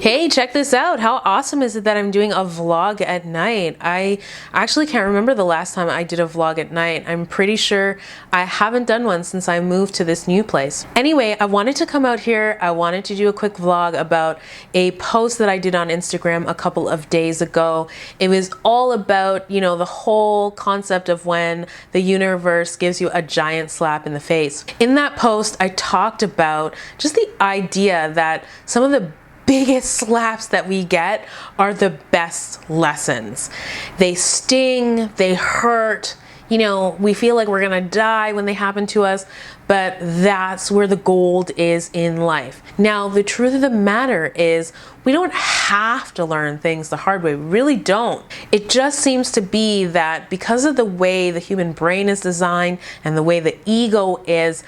Hey, check this out. How awesome is it that I'm doing a vlog at night? I actually can't remember the last time I did a vlog at night. I'm pretty sure I haven't done one since I moved to this new place. Anyway, I wanted to come out here. I wanted to do a quick vlog about a post that I did on Instagram a couple of days ago. It was all about, the whole concept of when the universe gives you a giant slap in the face. In that post, I talked about just the idea that some of the biggest slaps that we get are the best lessons. They sting, they hurt, we feel like we're gonna die when they happen to us, but that's where the gold is in life. Now, the truth of the matter is we don't have to learn things the hard way. We really don't. It just seems to be that because of the way the human brain is designed and the way the ego is,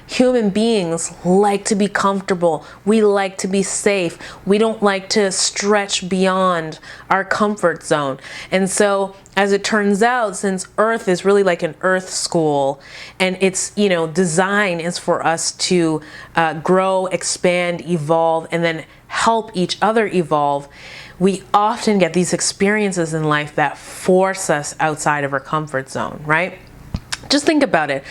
human beings like to be comfortable. We like to be safe. We don't like to stretch beyond our comfort zone. And so, as it turns out, since Earth is really like an Earth school, and its design is for us to grow, expand, evolve, and then help each other evolve, we often get these experiences in life that force us outside of our comfort zone, right? Just think about it.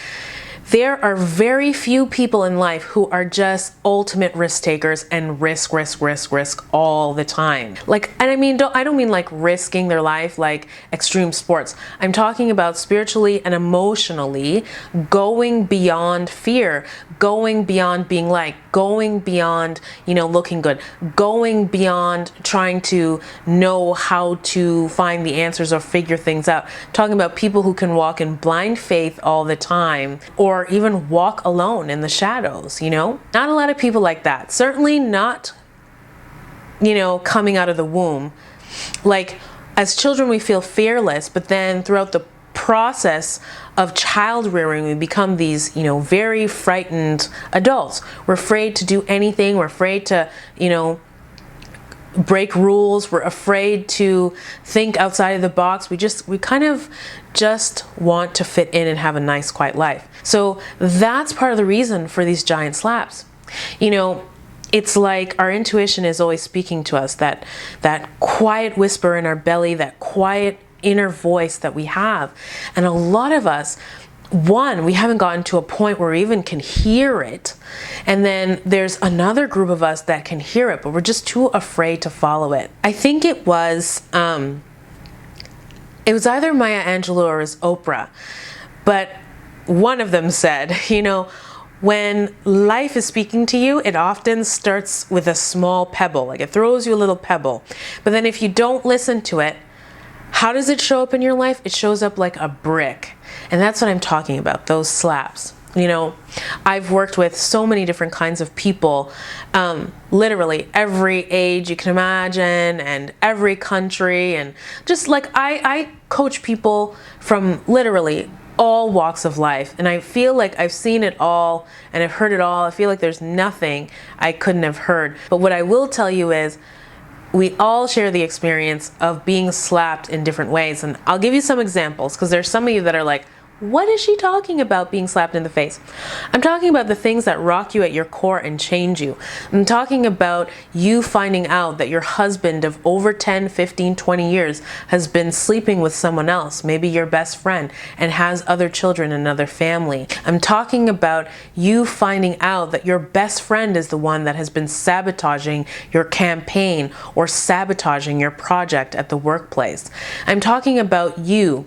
There are very few people in life who are just ultimate risk takers and risk all the time. I don't mean like risking their life like extreme sports. I'm talking about spiritually and emotionally going beyond fear, going beyond being liked, going beyond, looking good, going beyond trying to know how to find the answers or figure things out. I'm talking about people who can walk in blind faith all the time, or even walk alone in the shadows, Not a lot of people like that. Certainly not, coming out of the womb. Like, as children, we feel fearless, but then throughout the process of child rearing, we become these, very frightened adults. We're afraid to do anything. We're afraid to, break rules. We're afraid to think outside of the box. We kind of just want to fit in and have a nice, quiet life. So that's part of the reason for these giant slaps. It's like our intuition is always speaking to us, that quiet whisper in our belly, that quiet inner voice that we have. And a lot of us, we haven't gotten to a point where we even can hear it. And then there's another group of us that can hear it, but we're just too afraid to follow it. I think it was either Maya Angelou or it was Oprah, but one of them said, when life is speaking to you, it often starts with a small pebble, like it throws you a little pebble. But then if you don't listen to it, how does it show up in your life? It shows up like a brick. And that's what I'm talking about, those slaps. I've worked with so many different kinds of people, literally every age you can imagine and every country. And just like I coach people from literally all walks of life. And I feel like I've seen it all and I've heard it all. I feel like there's nothing I couldn't have heard. But what I will tell you is, we all share the experience of being slapped in different ways. And I'll give you some examples, because there's some of you that are like, what is she talking about, being slapped in the face? I'm talking about the things that rock you at your core and change you. I'm talking about you finding out that your husband of over 10, 15, 20 years has been sleeping with someone else, maybe your best friend, and has other children and another family. I'm talking about you finding out that your best friend is the one that has been sabotaging your campaign or sabotaging your project at the workplace. I'm talking about you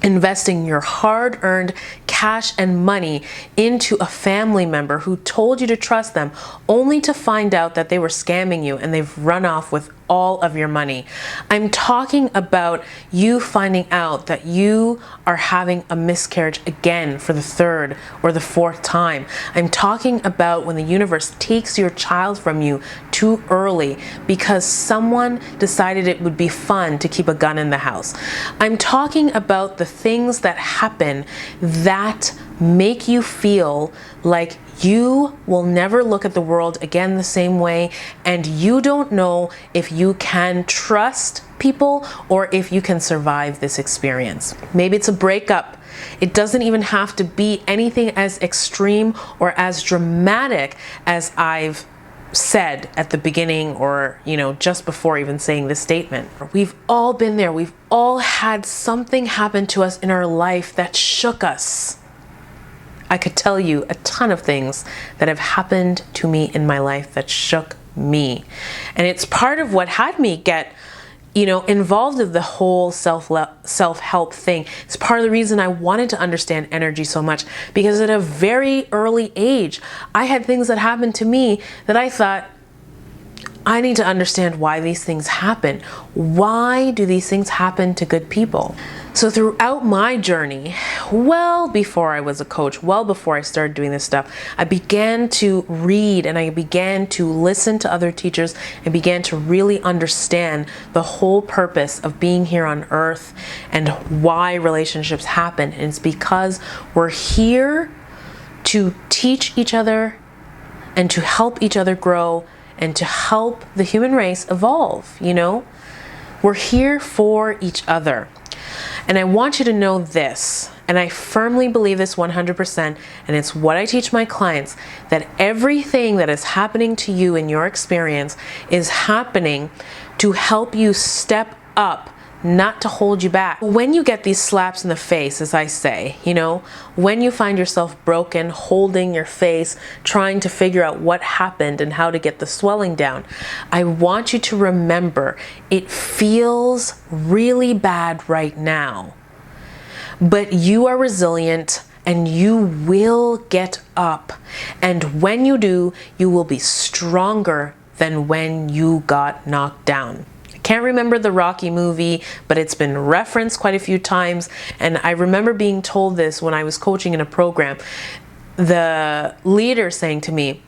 investing your hard-earned cash and money into a family member who told you to trust them, only to find out that they were scamming you and they've run off with all of your money. I'm talking about you finding out that you are having a miscarriage again for the third or the fourth time. I'm talking about when the universe takes your child from you too early because someone decided it would be fun to keep a gun in the house. I'm talking about the things that happen that make you feel like you will never look at the world again the same way, and you don't know if you can trust people or if you can survive this experience. Maybe it's a breakup. It doesn't even have to be anything as extreme or as dramatic as I've said at the beginning, or just before even saying this statement. We've all been there. We've all had something happen to us in our life that shook us. I could tell you a ton of things that have happened to me in my life that shook me. And it's part of what had me get involved in the whole self-help thing. It's part of the reason I wanted to understand energy so much, because at a very early age, I had things that happened to me that I thought, I need to understand why these things happen. Why do these things happen to good people? So throughout my journey, well before I was a coach, well before I started doing this stuff, I began to read and I began to listen to other teachers and began to really understand the whole purpose of being here on earth and why relationships happen. And it's because we're here to teach each other and to help each other grow and to help the human race evolve. We're here for each other. And I want you to know this, and I firmly believe this 100%, and it's what I teach my clients, that everything that is happening to you in your experience is happening to help you step up, not to hold you back. When you get these slaps in the face, as I say, when you find yourself broken, holding your face, trying to figure out what happened and how to get the swelling down, I want you to remember it feels really bad right now, but you are resilient and you will get up. And when you do, you will be stronger than when you got knocked down. Can't remember the Rocky movie, but it's been referenced quite a few times. And I remember being told this when I was coaching in a program. The leader saying to me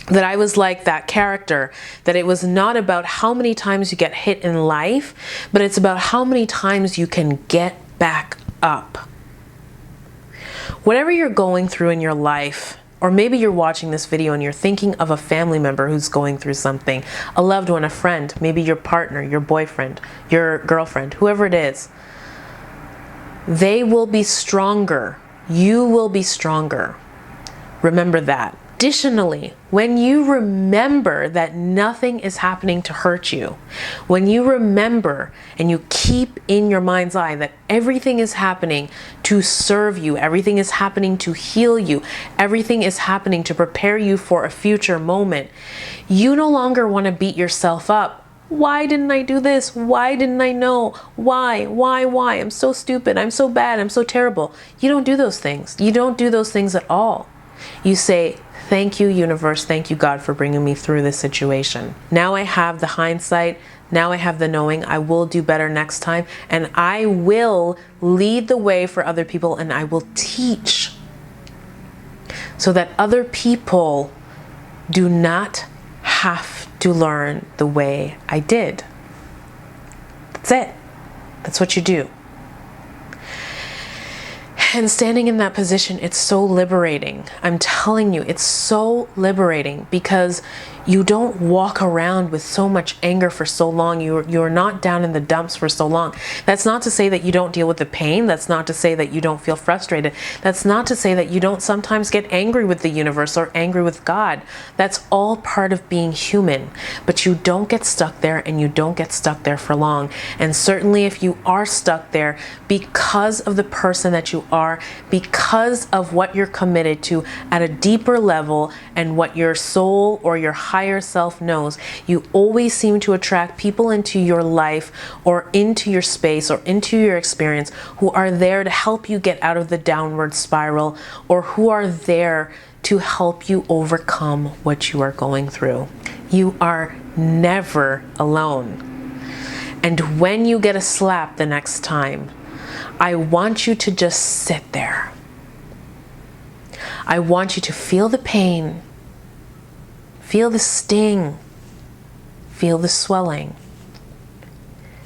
that I was like that character, that it was not about how many times you get hit in life, but it's about how many times you can get back up. Whatever you're going through in your life, or maybe you're watching this video and you're thinking of a family member who's going through something, a loved one, a friend, maybe your partner, your boyfriend, your girlfriend, whoever it is, they will be stronger. You will be stronger. Remember that. Additionally, when you remember that nothing is happening to hurt you, when you remember and you keep in your mind's eye that everything is happening to serve you, everything is happening to heal you, everything is happening to prepare you for a future moment, you no longer want to beat yourself up. Why didn't I do this? Why didn't I know? Why? I'm so stupid. I'm so bad. I'm so terrible. You don't do those things. You don't do those things at all. You say, thank you, universe. Thank you, God, for bringing me through this situation. Now I have the hindsight. Now I have the knowing. I will do better next time. And I will lead the way for other people. And I will teach so that other people do not have to learn the way I did. That's it. That's what you do. And standing in that position, it's so liberating. I'm telling you, it's so liberating because you don't walk around with so much anger for so long. You're not down in the dumps for so long. That's not to say that you don't deal with the pain. That's not to say that you don't feel frustrated. That's not to say that you don't sometimes get angry with the universe or angry with God. That's all part of being human. But you don't get stuck there, and you don't get stuck there for long. And certainly if you are stuck there because of the person that you are, because of what you're committed to at a deeper level and what your soul or your higher self knows, you always seem to attract people into your life or into your space or into your experience who are there to help you get out of the downward spiral, or who are there to help you overcome what you are going through. You are never alone. And when you get a slap the next time, I want you to just sit there. I want you to feel the pain, feel the sting, feel the swelling,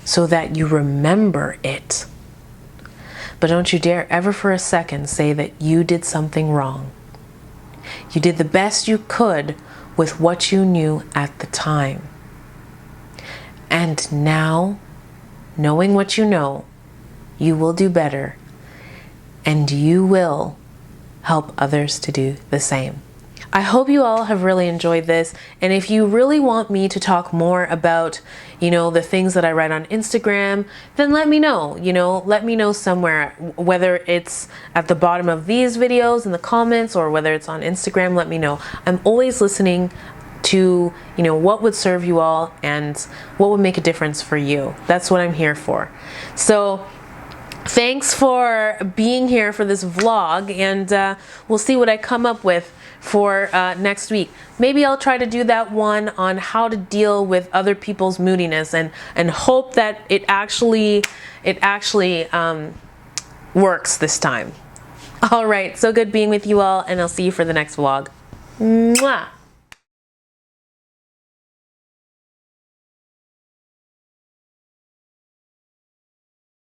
so that you remember it. But don't you dare ever for a second say that you did something wrong. You did the best you could with what you knew at the time. And now, knowing what you know, you will do better, and you will help others to do the same. I hope you all have really enjoyed this. And if you really want me to talk more about, the things that I write on Instagram, then let me know. Let me know somewhere, whether it's at the bottom of these videos in the comments or whether it's on Instagram, let me know. I'm always listening to, what would serve you all and what would make a difference for you. That's what I'm here for. So thanks for being here for this vlog, and we'll see what I come up with for next week. Maybe I'll try to do that one on how to deal with other people's moodiness, and hope that it actually works this time. All right, so good being with you all, and I'll see you for the next vlog. Mwah!